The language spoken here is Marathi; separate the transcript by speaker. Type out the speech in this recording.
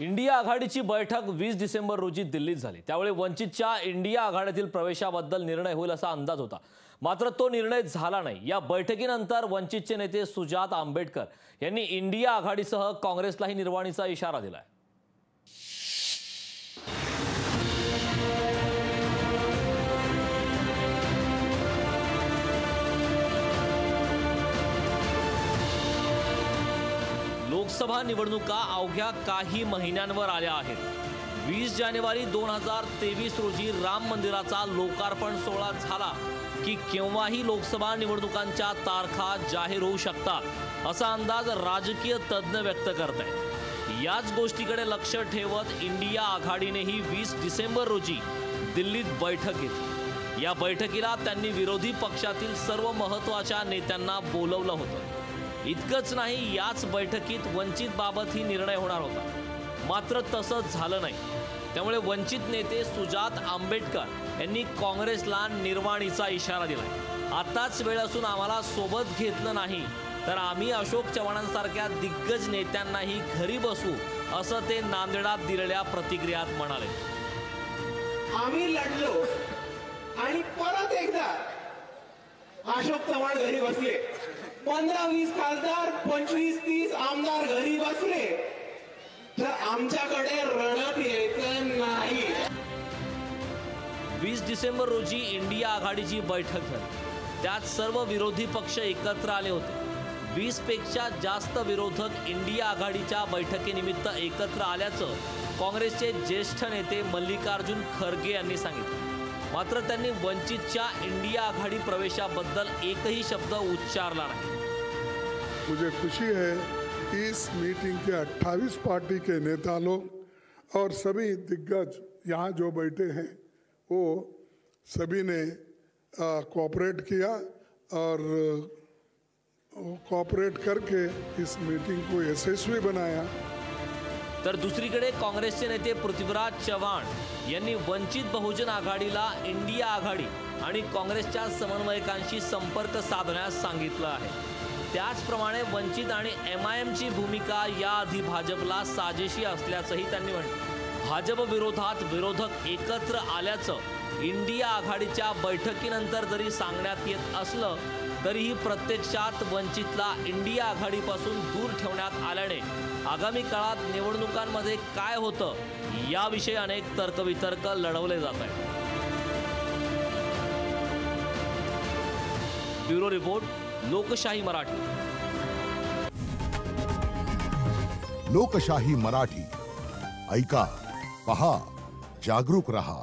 Speaker 1: इंडिया आघाडीची बैठक 20 डिसेंबर रोजी दिल्लीत झाली। त्यावेळी वंचितच्या इंडिया आघाडीतील प्रवेशाबद्दल निर्णय होईल असा अंदाज होता, मात्र तो निर्णय झाला नाही। या बैठकीनंतर वंचितचे नेते सुजात आंबेडकर यांनी इंडिया आघाडीसह काँग्रेसलाही निर्वाणीचा इशारा दिलाय। लोकसभा निवडणुका अवघ्या काही महिन्यांवर आल्या आहेत। 20 जानेवारी 2023 रोजी राम मंदिराचा लोकार्पण सोहळा झाला की केव्हाही लोकसभा निवडणुकांच्या तारखा जाहीर होऊ शकतात असा अंदाज राजकीय तज्ञ व्यक्त करत आहेत। याच गोष्टीकडे लक्ष ठेवत इंडिया आघाडीनेही 20 डिसेंबर रोजी दिल्लीत बैठक घेतली। या बैठकीला त्यांनी विरोधी पक्षातील सर्व महत्त्वाच्या नेत्यांना बोलवलं होतं। इतकंच नाही, याच बैठकीत वंचित बाबत ही निर्णय होणार होता, मात्र तसंच झालं नाही। त्यामुळे वंचित नेते सुजात आंबेडकर यांनी काँग्रेसला निर्वाणीचा इशारा दिलाय। आताच वेळ असून आम्हाला सोबत घेतलं नाही तर आम्ही अशोक चव्हाणांसारख्या दिग्गज नेत्यांनाही घरी बसवू असं ते नांदेडात दिलेल्या प्रतिक्रियात म्हणाले।
Speaker 2: आम्ही लढलो आणि परत एकदा अशोक चव्हाण घरी बसले। 15-20 खासदार 25-30 आमदार घरी बसले तर आमच्याकडे रडत यायचं नाही।
Speaker 1: 20 डिसेंबर रोजी इंडिया आघाडीची बैठक झाली। त्यात सर्व विरोधी पक्ष एकत्र आले होते। 20 पेक्षा जास्त विरोधक इंडिया आघाडीच्या बैठकीनिमित्त एकत्र आल्याचं काँग्रेसचे ज्येष्ठ नेते मल्लिकार्जुन खरगे यांनी सांगितलं। मात्र त्यांनी वंचितच्या इंडिया आघाडी प्रवेशाबद्दल एकही शब्द उच्चारला नाही।
Speaker 3: मुझे खुशी है कि इस मीटिंग के 28 पार्टी के नेता लोग और सभी दिग्गज यहाँ जो बैठे हैं वो सभी ने कोऑपरेट किया और कोऑपरेट करके इस मीटिंग को यशस्वी बनाया।
Speaker 1: तर दुसरीकडे काँग्रेसचे नेते पृथ्वीराज चव्हाण यांनी वंचित बहुजन आघाडीला इंडिया आघाडी आणि काँग्रेसच्या समन्वयकांशी संपर्क साधण्यास सांगितलं आहे। त्याचप्रमाणे वंचित आणि MIMची भूमिका याआधी भाजपला साजेशी असल्याचंही त्यांनी म्हटलं। भाजप विरोधात विरोधक एकत्र आल्याचं इंडिया आघाडीच्या बैठकीनंतर जरी सांगण्यात येत असलं तरीही प्रत्यक्षात वंचितला इंडिया आघाडीपासून दूर ठेवण्यात आल्याने आगामी काळात निवडणुकांमध्ये काय होतं याविषयी अनेक तर्कवितर्क लढवले जात आहेत। ब्युरो रिपोर्ट, लोकशाही मराठी।
Speaker 4: लोकशाही मराठी ऐका, पहा, जागरूक रहा।